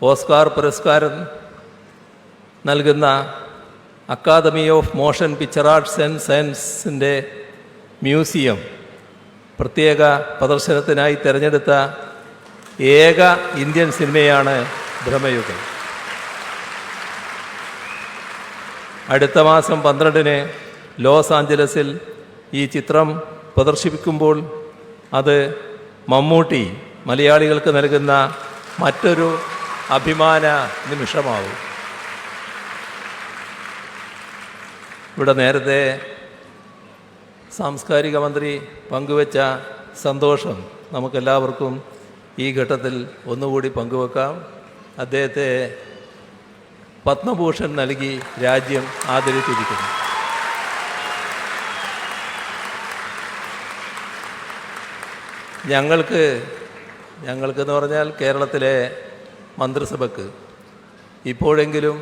Oscar പുരസ്കാരം നൽകുന്ന academy of motion picture arts and സയൻസിൻ്റെ മ്യൂസിയം പ്രത്യേക പ്രദർശനത്തിനായി തിരഞ്ഞെടുത്ത ഏക ഇന്ത്യൻ സിനിമയാണ് ഭ്രമയുഗം. അടുത്ത മാസം 12-ന് ലോസ് ആഞ്ചലസിൽ ഈ ചിത്രം പ്രദർശിപ്പിക്കുമ്പോൾ അത് മമ്മൂട്ടി മലയാളികൾക്ക് നൽകുന്ന മറ്റൊരു അഭിമാന നിമിഷമാവും. ഇവിടെ നേരത്തെ സാംസ്കാരിക മന്ത്രി പങ്കുവച്ച സന്തോഷം നമുക്കെല്ലാവർക്കും ഈ ഘട്ടത്തിൽ ഒന്നുകൂടി പങ്കുവെക്കാം. അദ്ദേഹത്തെ പത്മഭൂഷൺ നൽകി രാജ്യം ആദരിച്ചിരിക്കുന്നു. ഞങ്ങൾക്കെന്ന് പറഞ്ഞാൽ കേരളത്തിലെ മന്ത്രിസഭയ്ക്ക് ഇപ്പോഴെങ്കിലും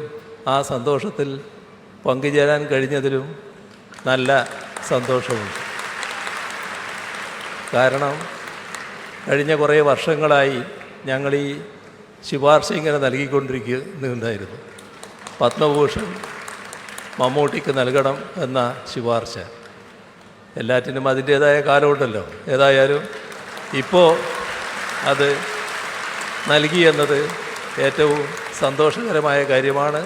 ആ സന്തോഷത്തിൽ പങ്കുചേരാൻ കഴിഞ്ഞതിലും നല്ല സന്തോഷമുണ്ട്. കാരണം കഴിഞ്ഞ കുറേ വർഷങ്ങളായി ഞങ്ങൾ ഈ ശുപാർശ ഇങ്ങനെ നൽകിക്കൊണ്ടിരിക്കുന്നുണ്ടായിരുന്നു. പത്മഭൂഷൺ മമ്മൂട്ടിക്ക് നൽകണം എന്ന ശുപാർശ. എല്ലാറ്റിനും അതിൻ്റേതായ കാലമുണ്ടല്ലോ. ഏതായാലും ഇപ്പോൾ അത് നൽകിയെന്നത് ഏറ്റവും സന്തോഷകരമായ കാര്യമാണ്.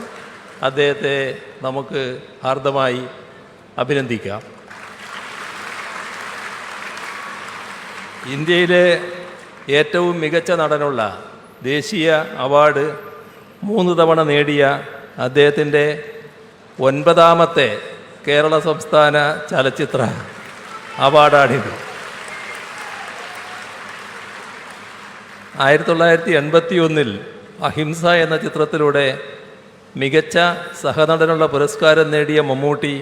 അദ്ദേഹത്തെ നമുക്ക് ഹാർദമായി അഭിനന്ദിക്കാം. ഇന്ത്യയിലെ ഏറ്റവും മികച്ച നടനുള്ള ദേശീയ അവാർഡ് 3 തവണ നേടിയ അദ്ദേഹത്തിൻ്റെ 9ാമത്തെ കേരള സംസ്ഥാന ചലച്ചിത്ര അവാർഡാണിത്. 1981-ൽ അഹിംസ എന്ന ചിത്രത്തിലൂടെ മികച്ച സഹനടനുള്ള പുരസ്കാരം നേടിയ മമ്മൂട്ടി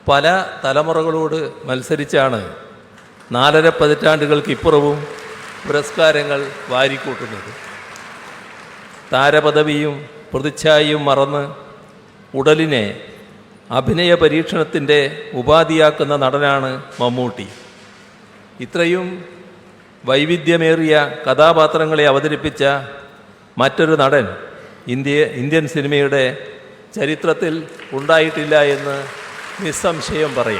പല തലമുറകളോട് മത്സരിച്ചാണ് 4.5 പതിറ്റാണ്ടുകൾക്കിപ്പുറവും പുരസ്കാരങ്ങൾ വാരിക്കൂട്ടുന്നത്. താരപദവിയും പ്രതിച്ഛായയും മറന്ന് ഉടലിനെ അഭിനയ പരീക്ഷണത്തിൻ്റെ ഉപാധിയാക്കുന്ന നടനാണ് മമ്മൂട്ടി. ഇത്രയും വൈവിധ്യമേറിയ കഥാപാത്രങ്ങളെ അവതരിപ്പിച്ച മറ്റൊരു നടൻ ഇന്ത്യൻ സിനിമയുടെ ചരിത്രത്തിൽ ഉണ്ടായിട്ടില്ല എന്ന് നിസ്സംശയം പറയാം.